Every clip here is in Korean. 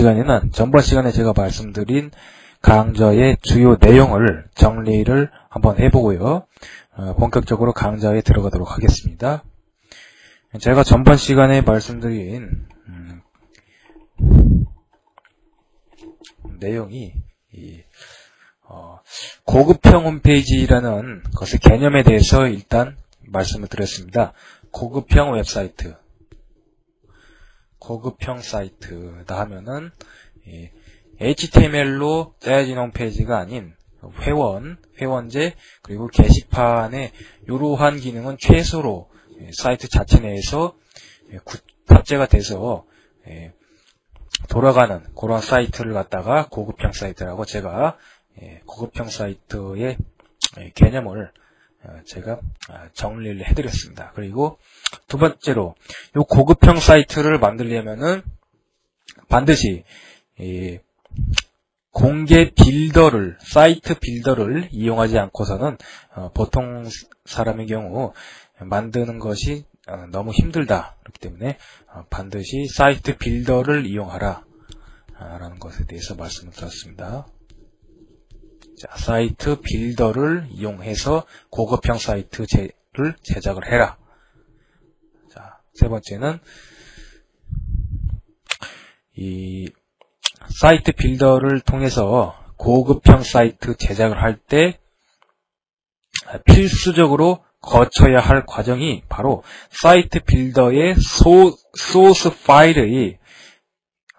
시간에는 전번 시간에 제가 말씀드린 강좌의 주요 내용을 정리를 한번 해보고요. 본격적으로 강좌에 들어가도록 하겠습니다. 제가 전번 시간에 말씀드린 내용이 고급형 홈페이지라는 것의 개념에 대해서 일단 말씀을 드렸습니다. 고급형 웹사이트, 고급형 사이트다 하면은 HTML로 짜여진 홈페이지가 아닌 회원제, 그리고 게시판의 이러한 기능은 최소로 사이트 자체 내에서 탑재가 돼서 돌아가는 그런 사이트를 갖다가 고급형 사이트라고 제가 고급형 사이트의 개념을 제가 정리를 해드렸습니다. 그리고 두 번째로 이 고급형 사이트를 만들려면은 반드시 공개 빌더를, 사이트 빌더를 이용하지 않고서는 보통 사람의 경우 만드는 것이 너무 힘들다. 그렇기 때문에 반드시 사이트 빌더를 이용하라 라는 것에 대해서 말씀을 드렸습니다. 자, 사이트 빌더를 이용해서 고급형 사이트를 제작을 해라. 자, 세 번째는 이 사이트 빌더를 통해서 고급형 사이트 제작을 할 때 필수적으로 거쳐야 할 과정이 바로 사이트 빌더의 소스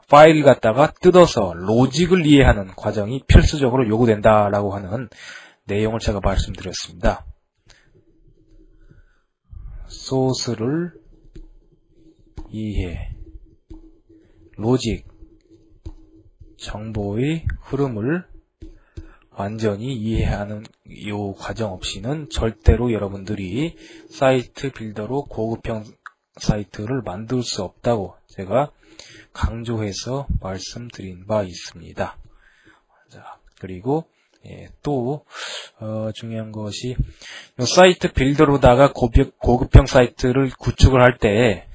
파일을 갖다가 뜯어서 로직을 이해하는 과정이 필수적으로 요구된다라고 하는 내용을 제가 말씀드렸습니다. 소스를 이해, 로직, 정보의 흐름을 완전히 이해하는 이 과정 없이는 절대로 여러분들이 사이트 빌더로 고급형 사이트를 만들 수 없다고 제가 강조해서 말씀드린 바 있습니다. 자, 그리고 또 중요한 것이 사이트 빌더로다가 고급형 사이트를 구축을 할 때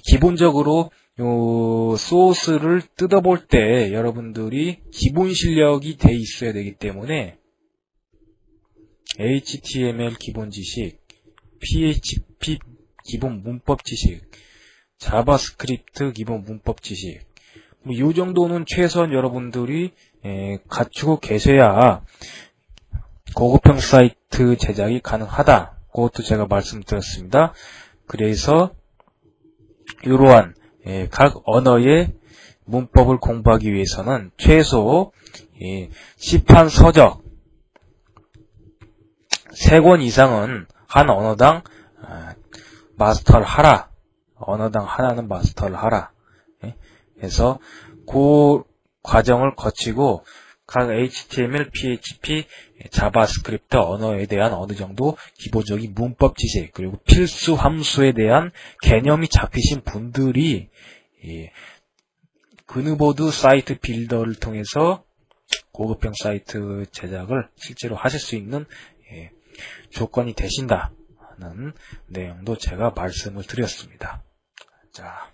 기본적으로 요 소스를 뜯어볼 때 여러분들이 기본 실력이 돼 있어야 되기 때문에 HTML 기본 지식, PHP 기본 문법 지식, 자바스크립트 기본 문법 지식, 이 정도는 최소한 여러분들이 갖추고 계셔야 고급형 사이트 제작이 가능하다. 그것도 제가 말씀드렸습니다. 그래서 이러한 각 언어의 문법을 공부하기 위해서는 최소 시판 서적 3권 이상은 한 언어당 마스터를 하라. 언어당 하나는 마스터를 하라. 그래서 그 과정을 거치고 각 HTML, PHP, 자바스크립트 언어에 대한 어느 정도 기본적인 문법 지식, 그리고 필수 함수에 대한 개념이 잡히신 분들이 그누보드 사이트 빌더를 통해서 고급형 사이트 제작을 실제로 하실 수 있는 조건이 되신다는 내용도 제가 말씀을 드렸습니다. 자,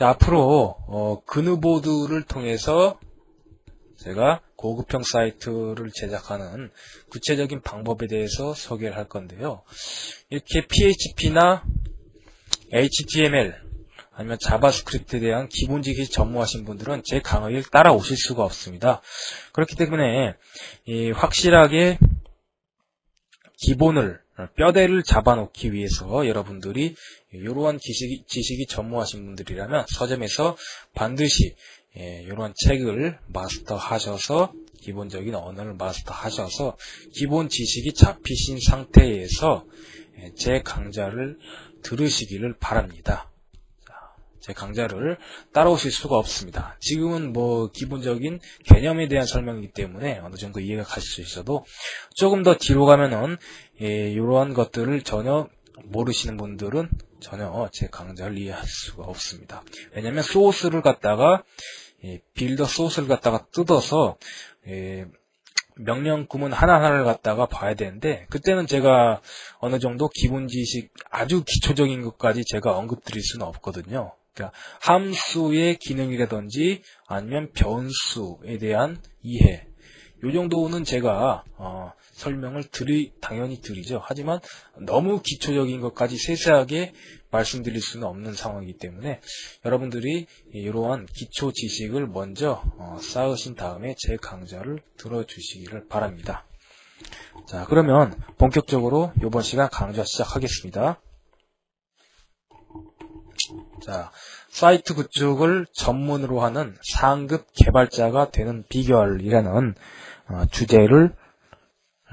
앞으로 그누보드를 통해서 제가 고급형 사이트를 제작하는 구체적인 방법에 대해서 소개를 할 건데요. 이렇게 PHP나 HTML 아니면 자바스크립트에 대한 기본 지식이 전무하신 분들은 제 강의를 따라오실 수가 없습니다. 그렇기 때문에 확실하게 기본을 뼈대를 잡아놓기 위해서 여러분들이 이러한 지식이 전무하신 분들이라면 서점에서 반드시 이러한 책을 마스터하셔서 기본적인 언어를 마스터하셔서 기본 지식이 잡히신 상태에서 제 강좌를 들으시기를 바랍니다. 제 강좌를 따라오실 수가 없습니다. 지금은 기본적인 개념에 대한 설명이기 때문에 어느 정도 이해가 가실 수 있어도 조금 더 뒤로 가면은 이러한 것들을 전혀 모르시는 분들은 전혀 제 강좌를 이해할 수가 없습니다. 왜냐하면 소스를 갖다가 빌더 소스를 갖다가 뜯어서 명령 구문 하나하나를 갖다가 봐야 되는데 그때는 제가 어느 정도 기본 지식 아주 기초적인 것까지 제가 언급드릴 수는 없거든요. 그러니까 함수의 기능이라든지 아니면 변수에 대한 이해, 요 정도는 제가 설명을 당연히 드리죠. 하지만 너무 기초적인 것까지 세세하게 말씀드릴 수는 없는 상황이기 때문에 여러분들이 이러한 기초 지식을 먼저 쌓으신 다음에 제 강좌를 들어주시기를 바랍니다. 자, 그러면 본격적으로 이번 시간 강좌 시작하겠습니다. 자, 사이트 구축을 전문으로 하는 상급 개발자가 되는 비결이라는 주제를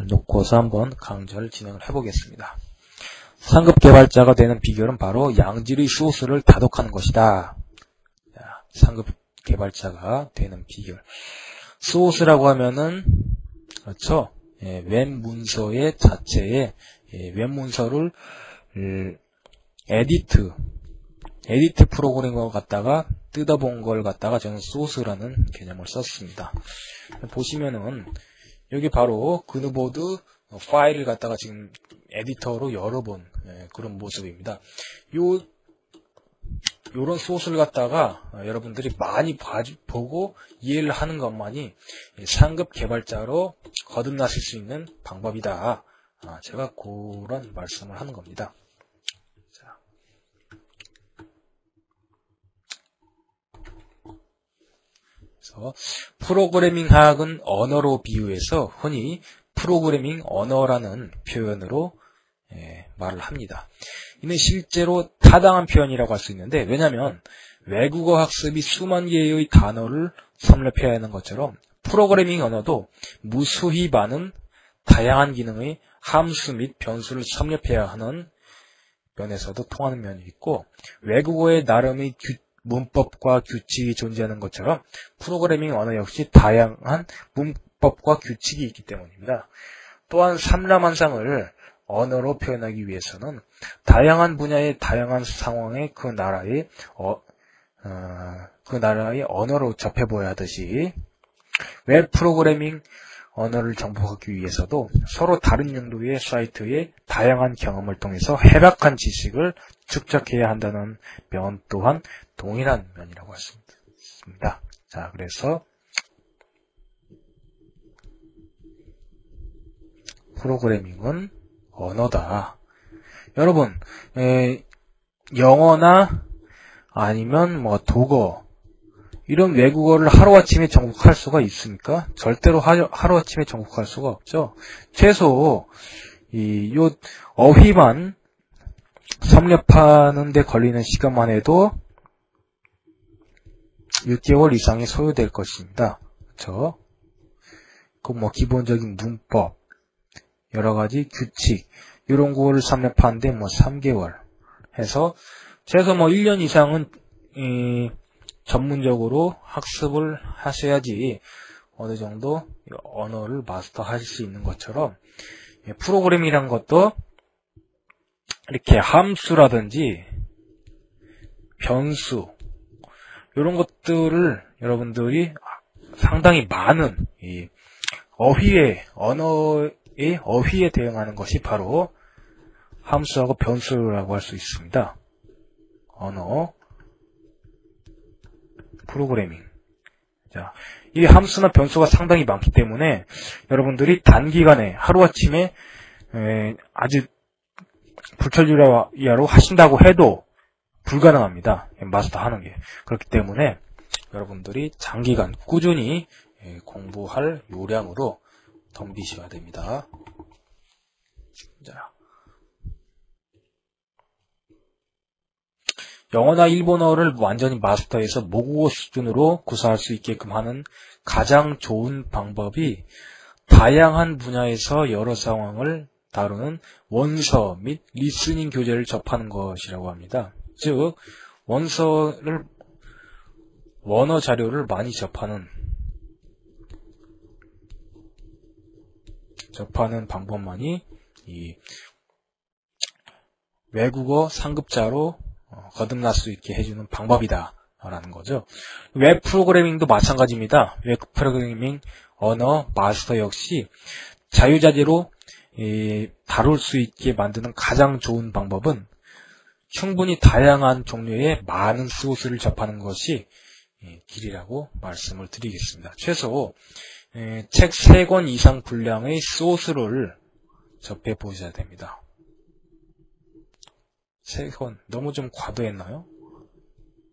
놓고서 한번 강좌를 진행을 해보겠습니다. 상급 개발자가 되는 비결은 바로 양질의 소스를 다독하는 것이다. 자, 상급 개발자가 되는 비결. 소스라고 하면은 그렇죠. 웹 문서의 자체에 웹 문서를 에디트 프로그램을 갖다가 뜯어본 걸 갖다가 저는 소스라는 개념을 썼습니다. 보시면은 여기 바로 그누보드 파일을 갖다가 지금 에디터로 열어본 그런 모습입니다. 요런 소스를 갖다가 여러분들이 많이 보고 이해를 하는 것만이 상급 개발자로 거듭나실 수 있는 방법이다. 제가 그런 말씀을 하는 겁니다. 자. 그래서 프로그래밍 학은 언어로 비유해서 흔히 프로그래밍 언어라는 표현으로 말을 합니다. 이는 실제로 타당한 표현이라고 할 수 있는데, 왜냐하면 외국어 학습이 수만 개의 단어를 섭렵해야 하는 것처럼 프로그래밍 언어도 무수히 많은 다양한 기능의 함수 및 변수를 섭렵해야 하는 면에서도 통하는 면이 있고, 외국어의 나름의 문법과 규칙이 존재하는 것처럼 프로그래밍 언어 역시 다양한 문법과 규칙이 있기 때문입니다. 또한 삼라만상을 언어로 표현하기 위해서는 다양한 분야의 다양한 상황에 그 나라의 언어로 접해보아야 하듯이 웹 프로그래밍 언어를 정복하기 위해서도 서로 다른 용도의 사이트의 다양한 경험을 통해서 해박한 지식을 축적해야 한다는 면 또한 동일한 면이라고 할 수 있습니다. 자, 그래서 프로그래밍은 언어다. 여러분, 영어나 아니면 독어 이런 외국어를 하루아침에 정복할 수가 있습니까? 절대로 하루아침에 정복할 수가 없죠. 최소 요 어휘만 섭렵하는 데 걸리는 시간만 해도 6개월 이상이 소요될 것입니다. 그렇죠? 기본적인 문법, 여러 가지 규칙 이런 거를 섭렵하는데 3개월 해서 최소 1년 이상은 전문적으로 학습을 하셔야지 어느 정도 언어를 마스터하실 수 있는 것처럼 프로그램이란 것도 이렇게 함수라든지 변수 이런 것들을 여러분들이 상당히 많은 언어의 어휘에 대응하는 것이 바로 함수하고 변수라고 할 수 있습니다. 언어 프로그래밍. 자, 이 함수나 변수가 상당히 많기 때문에 여러분들이 단기간에 하루아침에 아주 불철주야로 하신다고 해도 불가능합니다. 마스터하는 게. 그렇기 때문에 여러분들이 장기간 꾸준히 공부할 요량으로 덤비셔야 됩니다. 자, 영어나 일본어를 완전히 마스터해서 모국어 수준으로 구사할 수 있게끔 하는 가장 좋은 방법이 다양한 분야에서 여러 상황을 다루는 원서 및 리스닝 교재를 접하는 것이라고 합니다. 즉, 원어 자료를 많이 접하는 방법만이 이 외국어 상급자로 거듭날 수 있게 해주는 방법이다 라는 거죠. 웹 프로그래밍도 마찬가지입니다. 웹 프로그래밍 언어 마스터 역시 자유자재로 다룰 수 있게 만드는 가장 좋은 방법은 충분히 다양한 종류의 많은 소스를 접하는 것이 길이라고 말씀을 드리겠습니다. 최소 책 3권 이상 분량의 소스를 접해 보셔야 됩니다. 3권 너무 좀 과도했나요?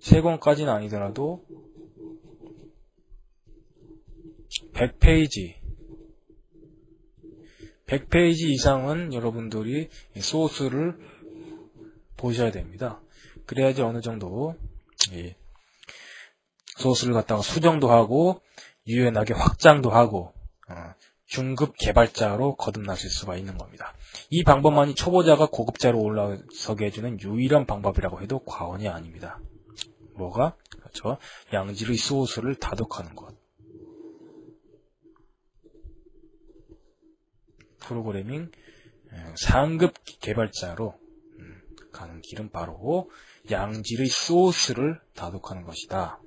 3권까지는 아니더라도 100페이지 이상은 여러분들이 소스를 보셔야 됩니다. 그래야지 어느 정도 소스를 갖다가 수정도 하고 유연하게 확장도 하고 중급 개발자로 거듭나실 수가 있는 겁니다. 이 방법만이 초보자가 고급자로 올라서게 해주는 유일한 방법이라고 해도 과언이 아닙니다. 뭐가? 그렇죠. 양질의 소스를 다독하는 것. 프로그래밍 상급 개발자로 가는 길은 바로 양질의 소스를 다독하는 것이다.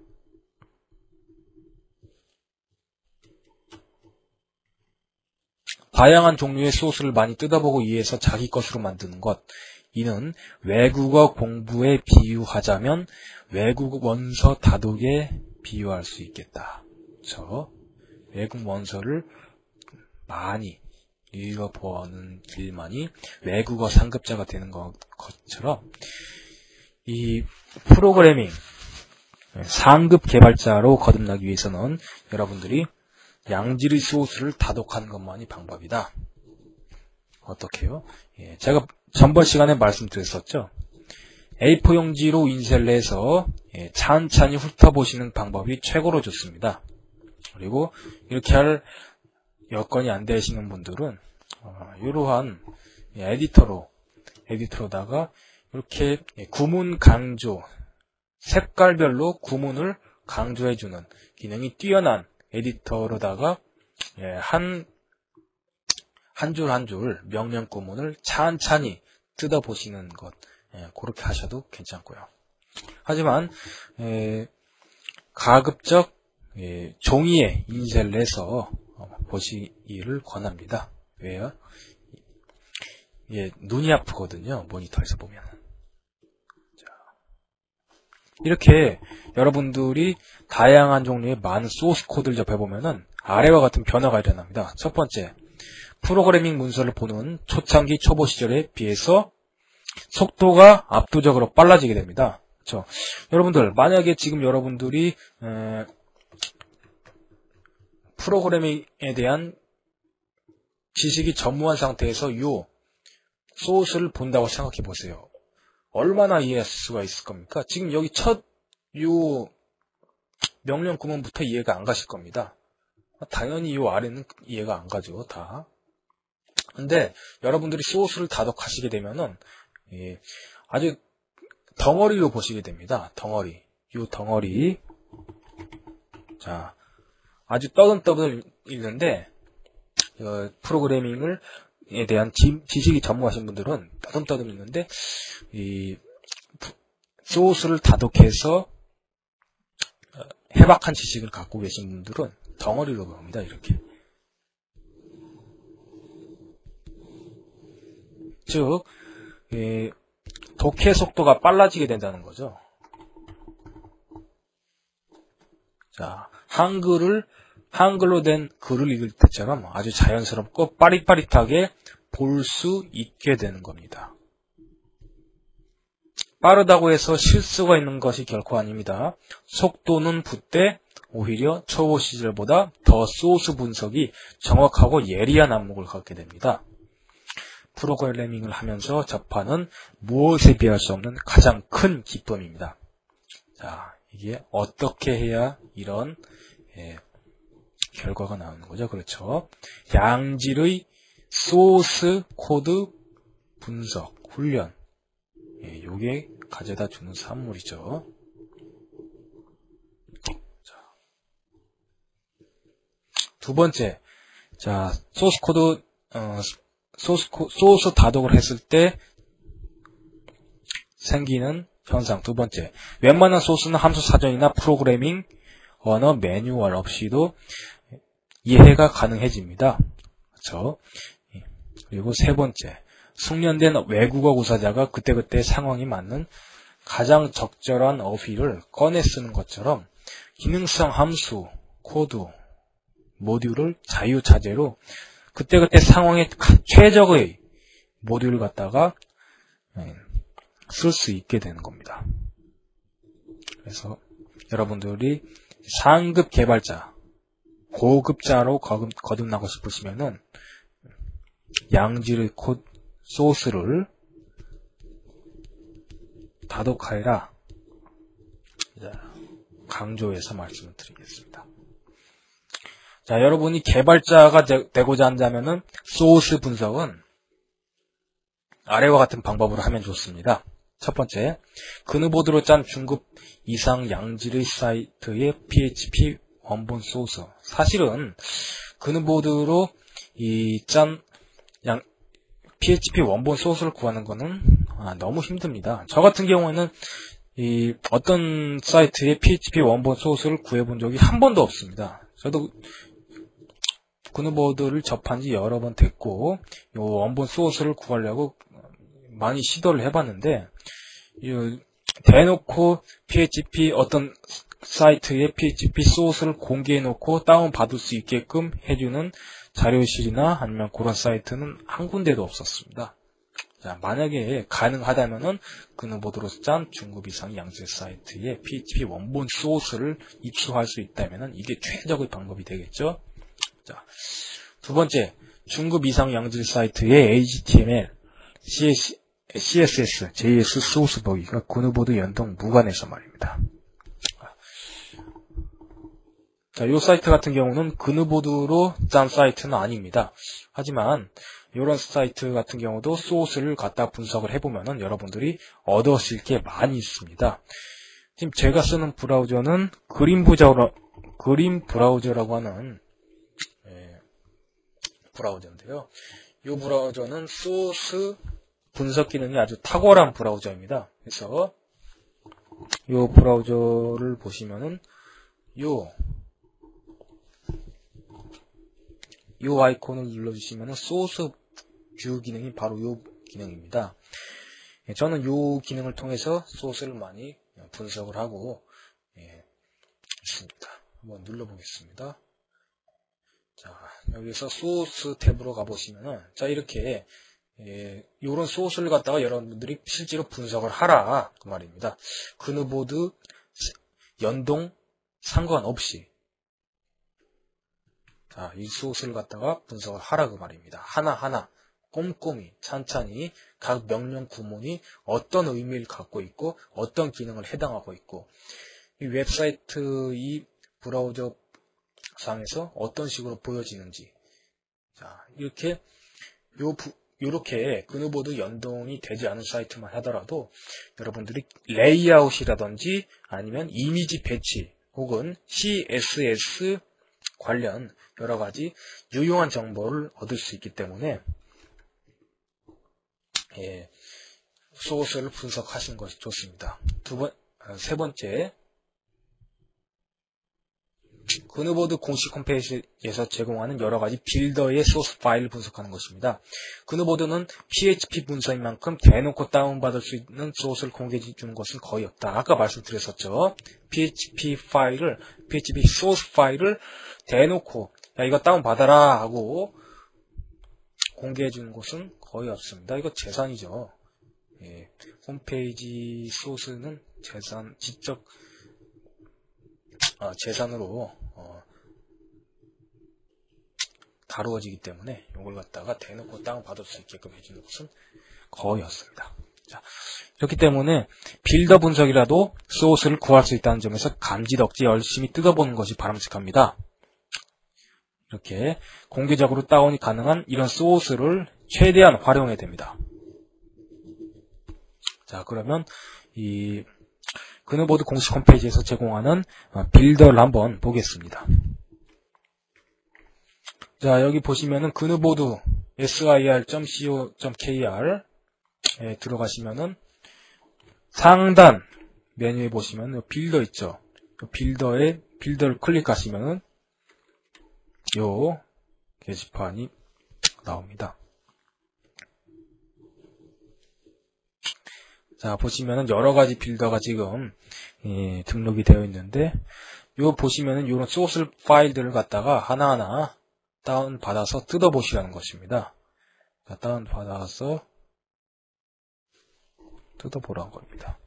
다양한 종류의 소스를 많이 뜯어보고 이해해서 자기 것으로 만드는 것. 이는 외국어 공부에 비유하자면 외국 원서 다독에 비유할 수 있겠다. 그렇죠? 외국 원서를 많이 읽어보는 길만이 외국어 상급자가 되는 것처럼 이 프로그래밍 상급 개발자로 거듭나기 위해서는 여러분들이 양질의 소스를 다독하는 것만이 방법이다. 어떻게요? 제가 전번 시간에 말씀드렸었죠. A4 용지로 인쇄를 해서 찬찬히 훑어보시는 방법이 최고로 좋습니다. 그리고 이렇게 할 여건이 안 되시는 분들은 이러한 에디터로다가 이렇게 구문 강조, 색깔별로 구문을 강조해주는 기능이 뛰어난 에디터로다가 한 줄 한 줄 명령 구문을 찬찬히 뜯어보시는 것, 그렇게 하셔도 괜찮고요. 하지만 가급적 종이에 인쇄를 해서 보시기를 권합니다. 왜요? 눈이 아프거든요. 모니터에서 보면. 자, 이렇게 여러분들이 다양한 종류의 많은 소스 코드를 접해보면은 아래와 같은 변화가 일어납니다. 첫 번째, 프로그래밍 문서를 보는 초창기 초보 시절에 비해서 속도가 압도적으로 빨라지게 됩니다. 그렇죠? 여러분들, 만약에 지금 여러분들이 프로그래밍에 대한 지식이 전무한 상태에서 이 소스를 본다고 생각해 보세요. 얼마나 이해할 수가 있을 겁니까? 지금 여기 첫 명령 구문부터 이해가 안 가실 겁니다. 당연히 이 아래는 이해가 안 가죠, 다. 근데 여러분들이 소스를 다독하시게 되면은 아주 덩어리로 보시게 됩니다. 덩어리. 이 덩어리. 자, 아주 떠듬떠듬 읽는데 프로그래밍에 대한 지식이 전무하신 분들은 떠듬떠듬 읽는데 이 소스를 다독해서 해박한 지식을 갖고 계신 분들은 덩어리로 봅니다. 이렇게. 즉 독해 속도가 빨라지게 된다는 거죠. 자, 한글로 된 글을 읽을 때처럼 아주 자연스럽고 빠릿빠릿하게 볼 수 있게 되는 겁니다. 빠르다고 해서 실수가 있는 것이 결코 아닙니다. 속도는 붙되 오히려 초보 시절보다 더 소스 분석이 정확하고 예리한 안목을 갖게 됩니다. 프로그래밍을 하면서 접하는 무엇에 비할 수 없는 가장 큰 기쁨입니다. 자, 이게 어떻게 해야 이런 결과가 나오는 거죠. 그렇죠. 양질의 소스 코드 분석, 훈련. 요게 가져다 주는 산물이죠. 자, 두 번째. 자, 소스 코드, 소스 다독을 했을 때 생기는 현상. 두 번째. 웬만한 소스는 함수 사전이나 프로그래밍 언어 매뉴얼 없이도 이해가 가능해집니다. 그렇죠? 그리고 세 번째. 숙련된 외국어 구사자가 그때그때 상황에 맞는 가장 적절한 어휘를 꺼내 쓰는 것처럼 기능성 함수, 코드, 모듈을 자유자재로 그때그때 상황에 최적의 모듈을 갖다가 쓸 수 있게 되는 겁니다. 그래서 여러분들이 상급 개발자, 고급자로 거듭나고 싶으시면은 양질의 코드 소스를 다독하여라 강조해서 말씀을 드리겠습니다. 자, 여러분이 개발자가 되고자 한다면은 소스 분석은 아래와 같은 방법으로 하면 좋습니다. 첫 번째, 그누보드로 짠 중급 이상 양질의 사이트의 PHP 원본 소스. 사실은 그누보드로 짠 PHP 원본 소스를 구하는 거는 너무 힘듭니다. 저 같은 경우에는 어떤 사이트의 PHP 원본 소스를 구해본 적이 한 번도 없습니다. 저도 그누보드를 접한 지 여러 번 됐고, 이 원본 소스를 구하려고 많이 시도를 해봤는데, 대놓고 PHP 어떤 사이트의 PHP 소스를 공개해놓고 다운받을 수 있게끔 해주는 자료실이나 아니면 그런 사이트는 한 군데도 없었습니다. 자, 만약에 가능하다면은 그누보드로 짠 중급 이상 양질 사이트에 PHP 원본 소스를 입수할 수 있다면은 이게 최적의 방법이 되겠죠. 자, 두 번째, 중급 이상 양질 사이트에 HTML, CSS, JS 소스 보기가 그누보드 연동 무관해서 말입니다. 자, 이 사이트 같은 경우는 그누보드로 짠 사이트는 아닙니다. 하지만 이런 사이트 같은 경우도 소스를 갖다 분석을 해보면은 여러분들이 얻으실 게 많이 있습니다. 지금 제가 쓰는 브라우저는 그림 브라우저라고 하는 브라우저인데요. 이 브라우저는 소스 분석 기능이 아주 탁월한 브라우저입니다. 그래서 이 브라우저를 보시면은 요 아이콘을 눌러주시면은 소스 뷰 기능이 바로 요 기능입니다. 저는 요 기능을 통해서 소스를 많이 분석을 하고 있습니다. 한번 눌러보겠습니다. 자, 여기서 소스 탭으로 가보시면은, 자, 이렇게, 요런 소스를 갖다가 여러분들이 실제로 분석을 하라. 그 말입니다. 그누보드 연동 상관없이. 자, 이 소스를 갖다가 분석을 하라. 그 말입니다. 하나하나, 꼼꼼히, 찬찬히, 각 명령 구문이 어떤 의미를 갖고 있고, 어떤 기능을 해당하고 있고, 이 웹사이트, 이 브라우저 상에서 어떤 식으로 보여지는지. 자, 이렇게 그누보드 연동이 되지 않은 사이트만 하더라도 여러분들이 레이아웃이라든지 아니면 이미지 배치 혹은 CSS 관련 여러 가지 유용한 정보를 얻을 수 있기 때문에 소스를 분석하시는 것이 좋습니다. 세 번째, 그누보드 공식 홈페이지에서 제공하는 여러가지 빌더의 소스 파일을 분석하는 것입니다. 그누보드는 PHP 문서인 만큼 대놓고 다운받을 수 있는 소스를 공개해 주는 것은 거의 없다. 아까 말씀드렸었죠. PHP 소스 파일을 대놓고 야 이거 다운받아라 하고 공개해 주는 것은 거의 없습니다. 이거 재산이죠. 홈페이지 소스는 재산으로 다루어지기 때문에 이걸 갖다가 대놓고 다운받을 수 있게끔 해주는 것은 거의 없습니다. 자, 그렇기 때문에 빌더 분석이라도 소스를 구할 수 있다는 점에서 감지덕지 열심히 뜯어보는 것이 바람직합니다. 이렇게 공개적으로 다운이 가능한 이런 소스를 최대한 활용해야 됩니다. 자, 그러면 이 그누보드 공식 홈페이지에서 제공하는 빌더를 한번 보겠습니다. 자, 여기 보시면은 그누보드 sir.co.kr에 들어가시면은 상단 메뉴에 보시면 빌더 있죠. 빌더를 클릭하시면은 요 게시판이 나옵니다. 자, 보시면은 여러 가지 빌더가 지금 등록이 되어 있는데, 요 보시면은 요런 소스 파일들을 갖다가 하나하나 다운받아서 뜯어보시라는 것입니다. 자, 다운받아서 뜯어보라는 겁니다.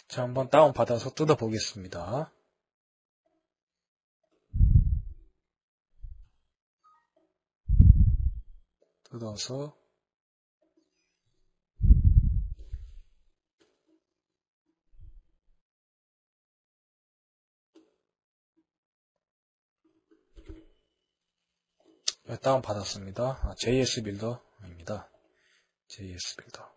자, 한번 다운받아서 뜯어보겠습니다. 뜯어서 다운받았습니다. JS 빌더입니다. JS 빌더.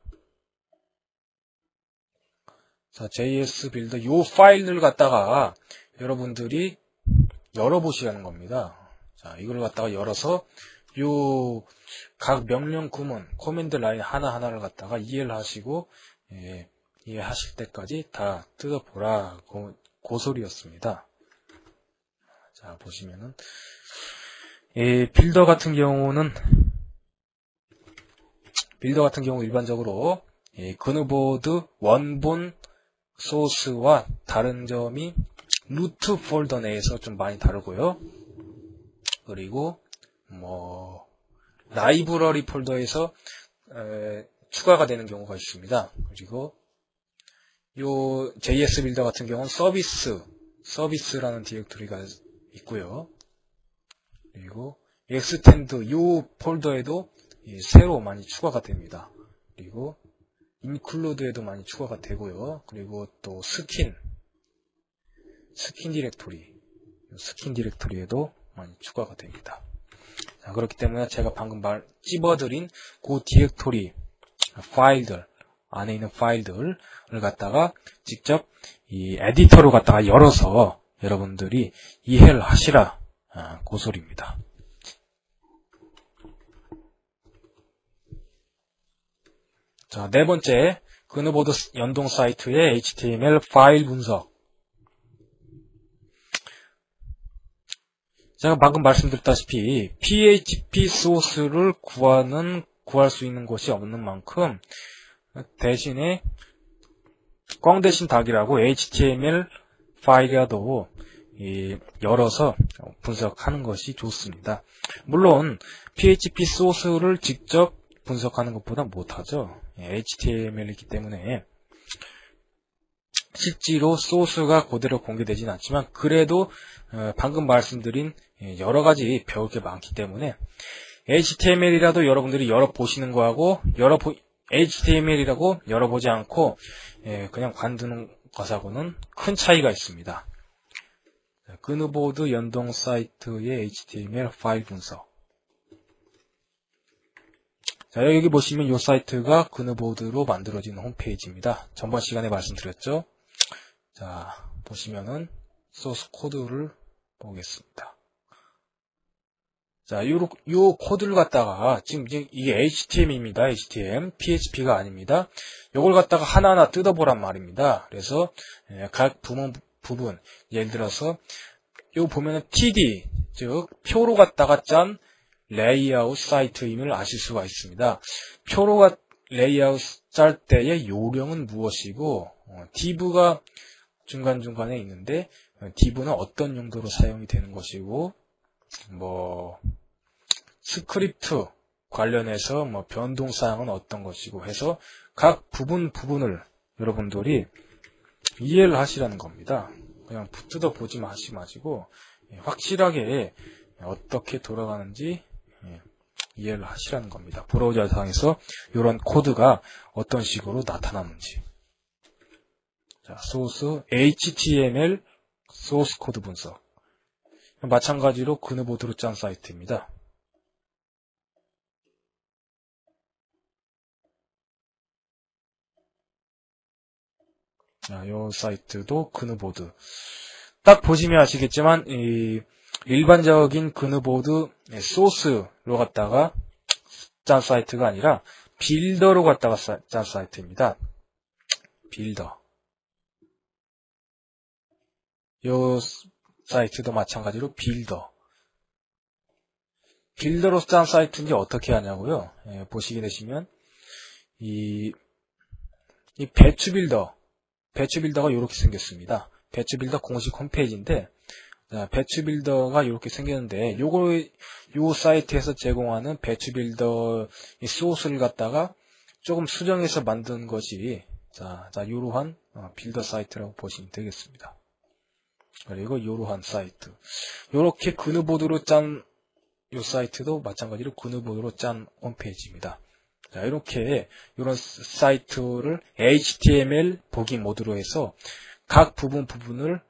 자, JS 빌더 요 파일을 갖다가 여러분들이 열어보시라는 겁니다. 자, 이걸 갖다가 열어서 요 각 명령 구문, 코맨드 라인 하나하나를 갖다가 이해를 하시고 이해하실 때까지 다 뜯어보라 그 소리였습니다. 자, 보시면은 빌더 같은 경우 일반적으로 그누보드 원본 소스와 다른 점이 루트 폴더 내에서 좀 많이 다르고요. 그리고 라이브러리 폴더에서 추가가 되는 경우가 있습니다. 그리고 요 JS 빌더 같은 경우는 서비스라는 디렉토리가 있고요. 그리고 엑스텐드 요 폴더에도 새로 많이 추가가 됩니다. 그리고 인클루드에도 많이 추가가 되고요. 그리고 또 스킨 디렉토리에도 많이 추가가 됩니다. 자, 그렇기 때문에 제가 방금 찝어드린 그 디렉토리 파일들 안에 있는 파일들을 갖다가 직접 이 에디터로 갖다가 열어서 여러분들이 이해를 하시라 그 소리입니다. 자, 네 번째 그누보드 연동 사이트의 HTML 파일 분석. 제가 방금 말씀드렸다시피 PHP 소스를 구할 수 있는 곳이 없는 만큼 대신에 꽝 대신 닭이라고 HTML 파일이라도 열어서 분석하는 것이 좋습니다. 물론 PHP 소스를 직접 분석하는 것보다 못하죠. HTML이기 때문에 실제로 소스가 그대로 공개되진 않지만 그래도 방금 말씀드린 여러 가지 배울 게 많기 때문에 HTML이라도 여러분들이 열어보시는 거하고 HTML이라고 열어보지 않고 그냥 관두는 것하고는 큰 차이가 있습니다. 그누보드 연동 사이트의 HTML 파일 분석. 자, 여기 보시면 이 사이트가 그누보드로 만들어진 홈페이지입니다. 전번 시간에 말씀드렸죠. 자, 보시면은 소스 코드를 보겠습니다. 자, 요 코드를 갖다가 지금 이게 HTML입니다. HTML, PHP가 아닙니다. 요걸 갖다가 하나하나 뜯어보란 말입니다. 그래서 각 부분 예를 들어서 요 보면은 TD 즉 표로 갖다가 짠 레이아웃 사이트임을 아실 수가 있습니다. 표로 레이아웃 짤 때의 요령은 무엇이고 div가 중간중간에 있는데 div는 어떤 용도로 사용이 되는 것이고 스크립트 관련해서 변동사항은 어떤 것이고 해서 각 부분을 여러분들이 이해를 하시라는 겁니다. 그냥 뜯어보지 마시고 확실하게 어떻게 돌아가는지 이해를 하시라는 겁니다. 브라우저상에서 이런 코드가 어떤 식으로 나타나는지. 자, 소스 HTML 소스 코드 분석. 마찬가지로 그누보드로 짠 사이트입니다. 자, 이 사이트도 그누보드. 딱 보시면 아시겠지만 일반적인 그누보드 소스로 갖다가 짠 사이트가 아니라 빌더로 갖다가 짠 사이트입니다. 빌더. 요 사이트도 마찬가지로 빌더로 짠 사이트인지 어떻게 하냐고요? 예, 보시게 되시면 이 배추빌더가 이렇게 생겼습니다. 배추빌더 공식 홈페이지인데, 자, 배추빌더가 이렇게 생겼는데, 요 사이트에서 제공하는 배추빌더 이 소스를 갖다가 조금 수정해서 만든 것이, 자, 요러한 빌더 사이트라고 보시면 되겠습니다. 그리고 요러한 사이트. 요렇게 그누보드로 짠 요 사이트도 마찬가지로 그누보드로 짠 홈페이지입니다. 자, 이렇게 이런 사이트를 HTML 보기 모드로 해서 각 부분을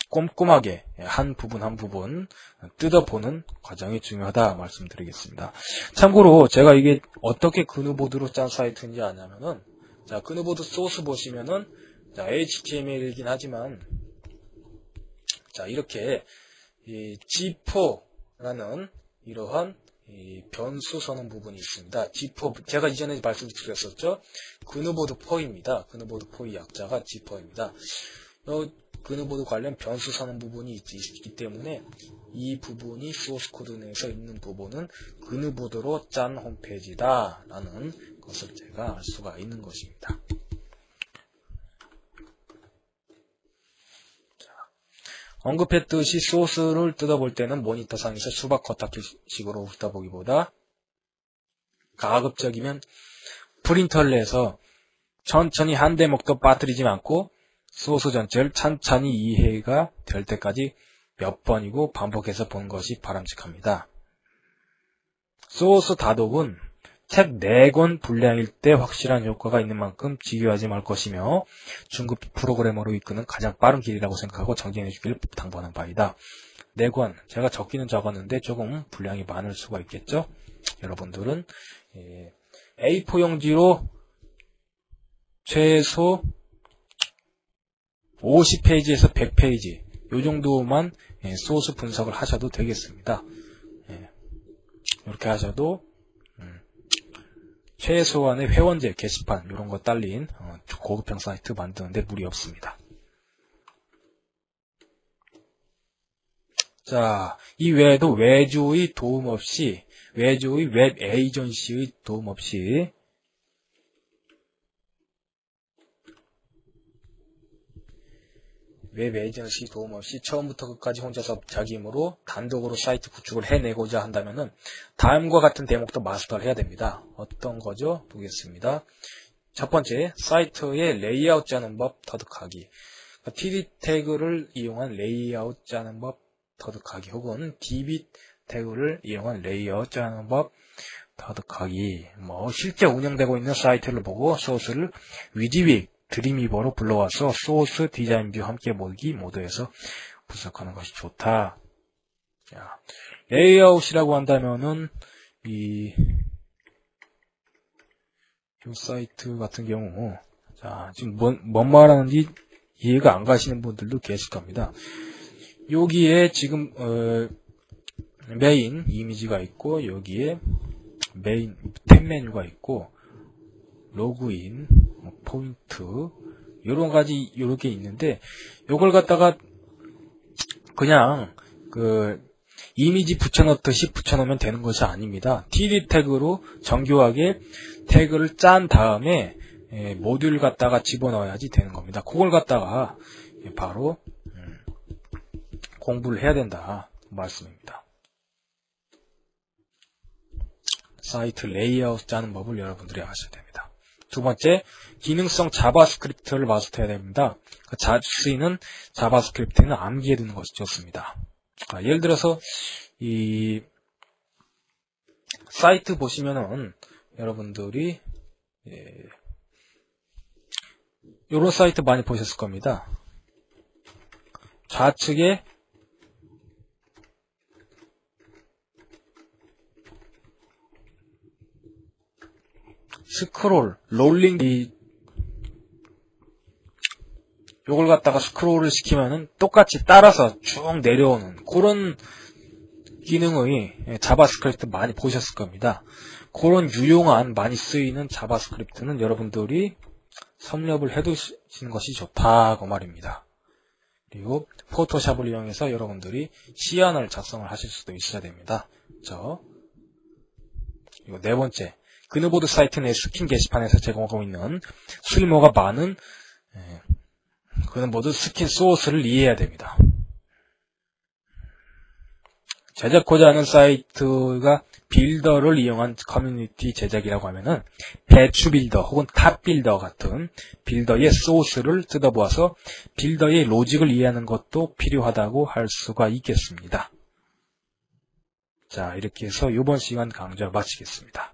꼼꼼하게 한 부분 뜯어보는 과정이 중요하다 말씀드리겠습니다. 참고로 제가 이게 어떻게 그누보드로 짠 사이트인지 아냐면은, 자, 그누보드 소스 보시면은, 자, HTML이긴 하지만, 자, 이렇게 이 G4라는 이러한 이 변수 서는 부분이 있습니다. G4, 제가 이전에 말씀드렸었죠. 그누보드 4입니다. 그누보드 4의 약자가 G4입니다. 그누보드 관련 변수 서는 부분이 있기 때문에 이 부분이 소스 코드 내에서 있는 부분은 그누보드로 짠 홈페이지다 라는 것을 제가 알 수가 있는 것입니다. 언급했듯이 소스를 뜯어볼 때는 모니터상에서 수박 겉핥기식으로 훑어보기보다 가급적이면 프린터를 내서 천천히 한 대목도 빠뜨리지 않고 소스 전체를 찬찬히 이해가 될 때까지 몇 번이고 반복해서 보는 것이 바람직합니다. 소스 다독은 책 4권 분량일 때 확실한 효과가 있는 만큼 지교하지 말 것이며 중급 프로그래머로 이끄는 가장 빠른 길이라고 생각하고 정진해 주길 당부하는 바이다. 4권, 제가 적기는 적었는데 조금 분량이 많을 수가 있겠죠. 여러분들은 A4 용지로 최소 50페이지에서 100페이지 요 정도만 소스 분석을 하셔도 되겠습니다. 이렇게 하셔도 최소한의 회원제 게시판 이런 거 딸린 고급형 사이트 만드는데 무리 없습니다. 자, 이 외에도 외주의 도움 없이, 외주의 웹 에이전시의 도움 없이 웹 에이전시 도움 없이 처음부터 끝까지 혼자서 자기 힘으로 단독으로 사이트 구축을 해내고자 한다면은 다음과 같은 대목도 마스터를 해야 됩니다. 어떤 거죠? 보겠습니다. 첫 번째, 사이트의 레이아웃 짜는 법 터득하기. TD 태그를 이용한 레이아웃 짜는 법 터득하기 혹은 DB 태그를 이용한 레이아웃 짜는 법 터득하기. 실제 운영되고 있는 사이트를 보고 소스를 위지윅 드림위버로 불러와서 소스 디자인 뷰 함께 보기 모드에서 분석하는 것이 좋다. 자, 레이아웃이라고 한다면은 이 사이트 같은 경우, 자, 지금 뭔 말하는지 이해가 안 가시는 분들도 계실 겁니다. 여기에 지금 메인 이미지가 있고 여기에 메인 탭 메뉴가 있고 로그인, 포인트, 요런 가지, 요렇게 있는데, 요걸 갖다가, 그냥, 이미지 붙여넣듯이 붙여놓으면 되는 것이 아닙니다. TD 태그로 정교하게 태그를 짠 다음에, 모듈 갖다가 집어넣어야지 되는 겁니다. 그걸 갖다가, 바로, 공부를 해야 된다. 말씀입니다. 사이트 레이아웃 짜는 법을 여러분들이 아셔야 됩니다. 두 번째, 기능성 자바스크립트를 마스터해야 됩니다. 자주 쓰이는 자바스크립트는 암기해 두는 것이 좋습니다. 예를 들어서 이 사이트 보시면은 여러분들이 이런 사이트 많이 보셨을 겁니다. 좌측에 스크롤, 롤링, 요걸 갖다가 스크롤을 시키면은 똑같이 따라서 쭉 내려오는 그런 기능의 자바스크립트 많이 보셨을 겁니다. 그런 유용한 많이 쓰이는 자바스크립트는 여러분들이 섭렵을 해두시는 것이 좋다고 말입니다. 그리고 포토샵을 이용해서 여러분들이 시안을 작성을 하실 수도 있어야 됩니다. 그리고 네 번째, 그누보드 사이트 내 스킨 게시판에서 제공하고 있는 쓸모가 많은 그누보드 스킨 소스를 이해해야 됩니다. 제작하고자 하는 사이트가 빌더를 이용한 커뮤니티 제작이라고 하면은 배추 빌더 혹은 탑 빌더 같은 빌더의 소스를 뜯어보아서 빌더의 로직을 이해하는 것도 필요하다고 할 수가 있겠습니다. 자, 이렇게 해서 이번 시간 강좌 마치겠습니다.